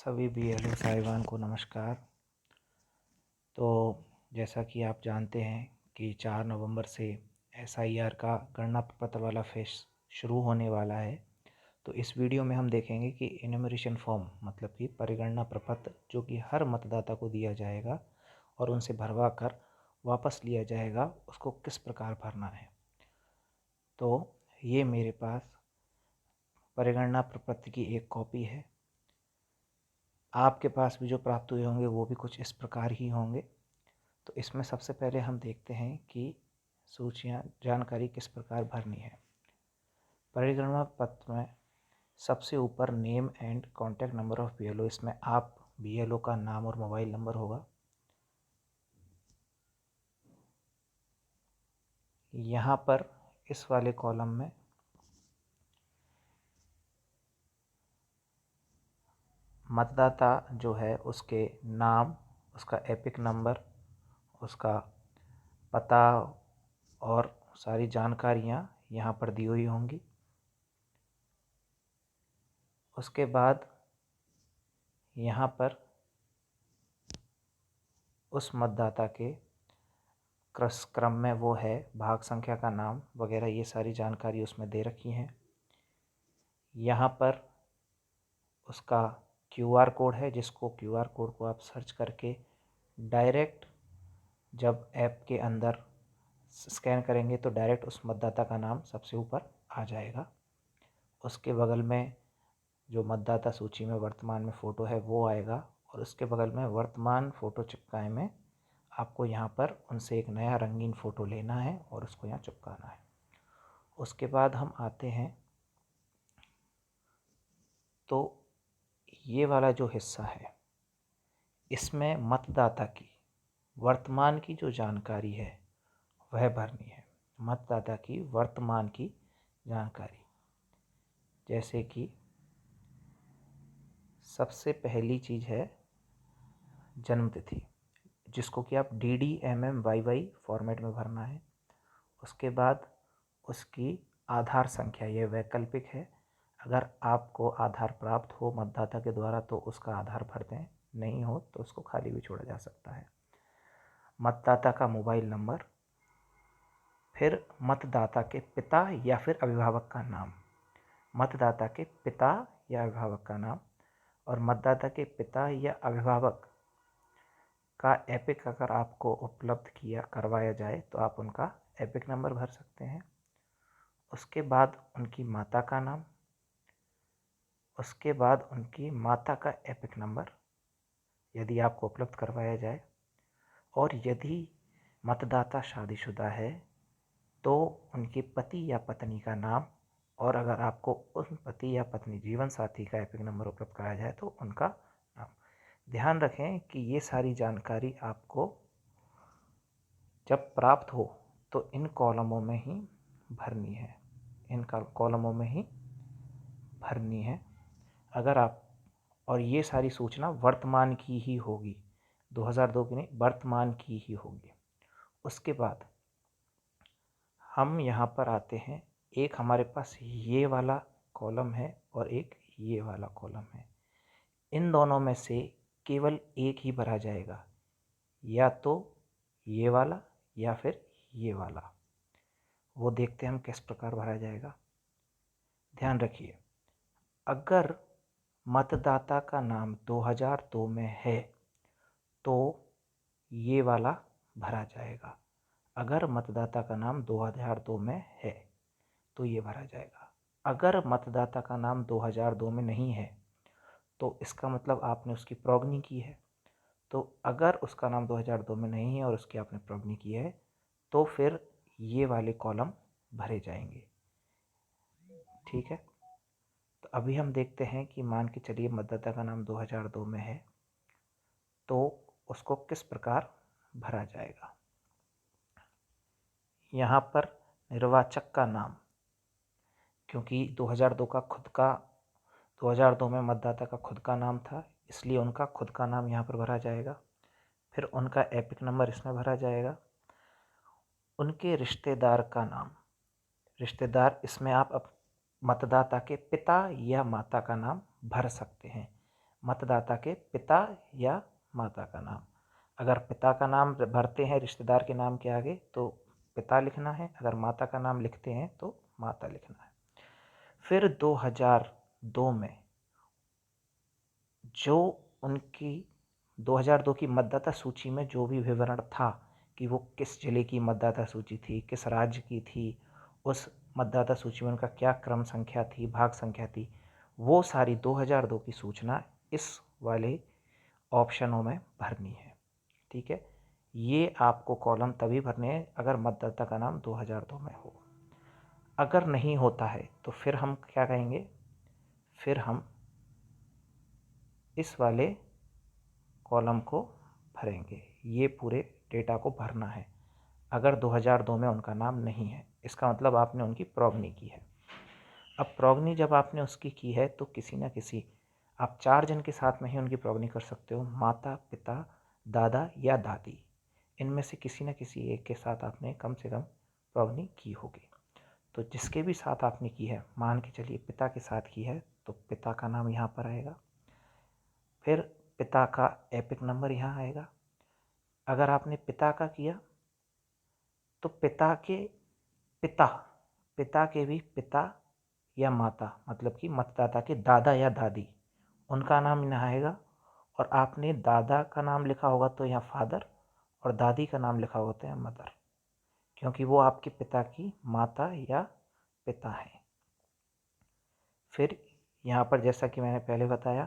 सभी बीएलओ साहिबान को नमस्कार। तो जैसा कि आप जानते हैं कि 4 नवंबर से एसआईआर का गणना प्रपत्र वाला फेज शुरू होने वाला है। तो इस वीडियो में हम देखेंगे कि इन्यूमरेशन फॉर्म मतलब कि परिगणना प्रपत्र जो कि हर मतदाता को दिया जाएगा और उनसे भरवा कर वापस लिया जाएगा, उसको किस प्रकार भरना है। तो ये मेरे पास परिगणना प्रपत्र की एक कॉपी है। आपके पास भी जो प्राप्त हुए होंगे वो भी कुछ इस प्रकार ही होंगे। तो इसमें सबसे पहले हम देखते हैं कि सूचियाँ जानकारी किस प्रकार भरनी है। परिगणना पत्र में सबसे ऊपर name and contact number of BLO, इसमें आप बीएलओ का नाम और मोबाइल नंबर होगा। यहाँ पर इस वाले कॉलम में मतदाता जो है उसके नाम, उसका एपिक नंबर, उसका पता और सारी जानकारियाँ यहाँ पर दी हुई होंगी। उसके बाद यहाँ पर उस मतदाता के क्रम में वो है, भाग संख्या का नाम वगैरह, ये सारी जानकारी उसमें दे रखी हैं। यहाँ पर उसका क्यूआर कोड है, जिसको क्यूआर कोड को आप सर्च करके डायरेक्ट जब ऐप के अंदर स्कैन करेंगे तो डायरेक्ट उस मतदाता का नाम सबसे ऊपर आ जाएगा। उसके बगल में जो मतदाता सूची में वर्तमान में फ़ोटो है वो आएगा और उसके बगल में वर्तमान फ़ोटो चिपकाए में आपको यहाँ पर उनसे एक नया रंगीन फ़ोटो लेना है और उसको यहाँ चिपकाना है। उसके बाद हम आते हैं तो ये वाला जो हिस्सा है इसमें मतदाता की वर्तमान की जो जानकारी है वह भरनी है। मतदाता की वर्तमान की जानकारी, जैसे कि सबसे पहली चीज़ है जन्म तिथि, जिसको कि आप DDMMYY फॉर्मेट में भरना है। उसके बाद उसकी आधार संख्या, ये वैकल्पिक है। अगर आपको आधार प्राप्त हो मतदाता के द्वारा तो उसका आधार भर दें, नहीं हो तो उसको खाली भी छोड़ा जा सकता है। मतदाता का मोबाइल नंबर, फिर मतदाता के पिता या फिर अभिभावक का नाम, मतदाता के पिता या अभिभावक का नाम, और मतदाता के पिता या अभिभावक का एपिक अगर आपको उपलब्ध करवाया जाए तो आप उनका एपिक नंबर भर सकते हैं। उसके बाद उनकी माता का नाम, उसके बाद उनकी माता का एपिक नंबर यदि आपको उपलब्ध करवाया जाए, और यदि मतदाता शादीशुदा है तो उनके पति या पत्नी का नाम, और अगर आपको उन पति या पत्नी जीवन साथी का एपिक नंबर उपलब्ध कराया जाए तो उनका नाम। ध्यान रखें कि ये सारी जानकारी आपको जब प्राप्त हो तो इन कॉलमों में ही भरनी है, इन कॉलमों में ही भरनी है। अगर आप, और ये सारी सूचना वर्तमान की ही होगी, 2002 की नहीं, वर्तमान की ही होगी। उसके बाद हम यहाँ पर आते हैं, एक हमारे पास ये वाला कॉलम है और एक ये वाला कॉलम है। इन दोनों में से केवल एक ही भरा जाएगा, या तो ये वाला या फिर ये वाला। वो देखते हैं हम किस प्रकार भरा जाएगा। ध्यान रखिए, अगर मतदाता का नाम 2002 में है तो ये वाला भरा जाएगा। अगर मतदाता का नाम 2002 में है तो ये भरा जाएगा। अगर मतदाता का नाम 2002 में नहीं है तो इसका मतलब आपने उसकी प्रॉग्नी की है। तो अगर उसका नाम 2002 में नहीं है और उसकी आपने प्रॉग्नी की है तो फिर ये वाले कॉलम भरे जाएंगे। ठीक है, तो अभी हम देखते हैं कि मान के चलिए मतदाता का नाम 2002 में है तो उसको किस प्रकार भरा जाएगा। यहाँ पर निर्वाचक का नाम, क्योंकि 2002 में मतदाता का खुद का नाम था, इसलिए उनका खुद का नाम यहाँ पर भरा जाएगा। फिर उनका एपिक नंबर इसमें भरा जाएगा। उनके रिश्तेदार का नाम, रिश्तेदार इसमें आप मतदाता के पिता या माता का नाम भर सकते हैं। मतदाता के पिता या माता का नाम। अगर पिता का नाम भरते हैं रिश्तेदार के नाम के आगे तो पिता लिखना है, अगर माता का नाम लिखते हैं तो माता लिखना है। फिर 2002 में जो उनकी 2002 की मतदाता सूची में जो भी विवरण था कि वो किस जिले की मतदाता सूची थी, किस राज्य की थी, उस मतदाता सूची में उनका क्या क्रम संख्या थी, भाग संख्या थी, वो सारी 2002 की सूचना इस वाले ऑप्शनों में भरनी है। ठीक है, ये आपको कॉलम तभी भरने हैं अगर मतदाता का नाम 2002 में हो। अगर नहीं होता है तो फिर हम क्या कहेंगे, फिर हम इस वाले कॉलम को भरेंगे। ये पूरे डेटा को भरना है अगर 2002 में उनका नाम नहीं है। इसका मतलब आपने उनकी प्रॉगनी की है। अब प्रॉगनी जब आपने उसकी की है तो किसी न किसी, आप 4 जन के साथ में ही उनकी प्रॉगनी कर सकते हो, माता, पिता, दादा या दादी। इनमें से किसी न किसी एक के साथ आपने कम से कम प्रॉगनी की होगी। तो जिसके भी साथ आपने की है, मान के चलिए पिता के साथ की है तो पिता का नाम यहाँ पर आएगा, फिर पिता का एपिक नंबर यहाँ आएगा। अगर आपने पिता का किया तो पिता के पिता, पिता के भी पिता या माता, मतलब कि मतदाता के दादा या दादी, उनका नाम यहाँ आएगा। और आपने दादा का नाम लिखा होगा तो यहाँ फादर, और दादी का नाम लिखा होगा तो यहाँ मदर, क्योंकि वो आपके पिता की माता या पिता हैं। फिर यहाँ पर जैसा कि मैंने पहले बताया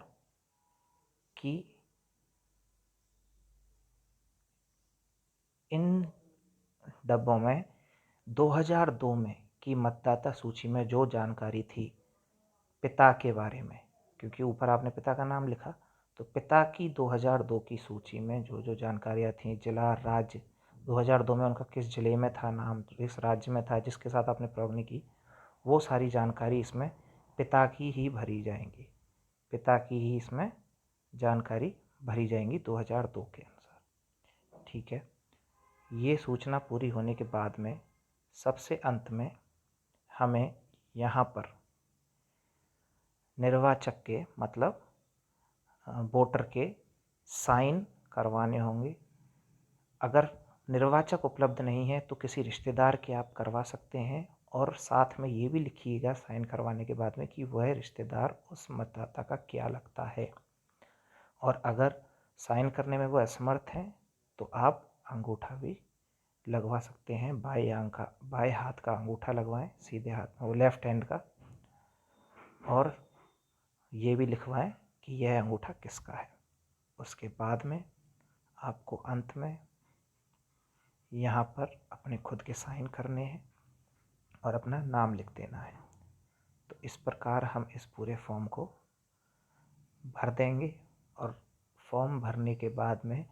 कि इन डब्बों में 2002 में की मतदाता सूची में जो जानकारी थी पिता के बारे में, क्योंकि ऊपर आपने पिता का नाम लिखा, तो पिता की 2002 की सूची में जो जो जानकारियाँ थीं, जिला, राज्य, 2002 में उनका किस जिले में था नाम, किस राज्य में था जिसके साथ आपने प्रॉगनी की, वो सारी जानकारी इसमें पिता की ही भरी जाएंगी। पिता की ही इसमें जानकारी भरी जाएंगी 2002 के अनुसार। ठीक है, ये सूचना पूरी होने के बाद में सबसे अंत में हमें यहाँ पर निर्वाचक के, मतलब वोटर के साइन करवाने होंगे। अगर निर्वाचक उपलब्ध नहीं है तो किसी रिश्तेदार के आप करवा सकते हैं, और साथ में ये भी लिखिएगा साइन करवाने के बाद में कि वह रिश्तेदार उस मतदाता का क्या लगता है। और अगर साइन करने में वो असमर्थ हैं तो आप अंगूठा भी लगवा सकते हैं, बाएं हाथ का अंगूठा लगवाएं, सीधे हाथ में, वो लेफ्ट हैंड का, और ये भी लिखवाएं कि यह अंगूठा किसका है। उसके बाद में आपको अंत में यहाँ पर अपने खुद के साइन करने हैं और अपना नाम लिख देना है। तो इस प्रकार हम इस पूरे फॉर्म को भर देंगे, और फॉर्म भरने के बाद में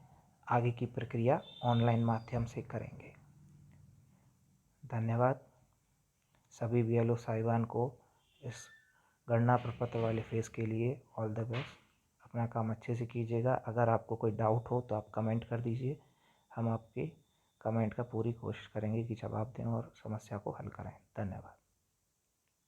आगे की प्रक्रिया ऑनलाइन माध्यम से करेंगे। धन्यवाद। सभी बीएलओ साहिबान को इस गणना प्रपत्र वाले फेज़ के लिए ऑल द बेस्ट। अपना काम अच्छे से कीजिएगा। अगर आपको कोई डाउट हो तो आप कमेंट कर दीजिए, हम आपके कमेंट का पूरी कोशिश करेंगे कि जवाब दें और समस्या को हल करें। धन्यवाद।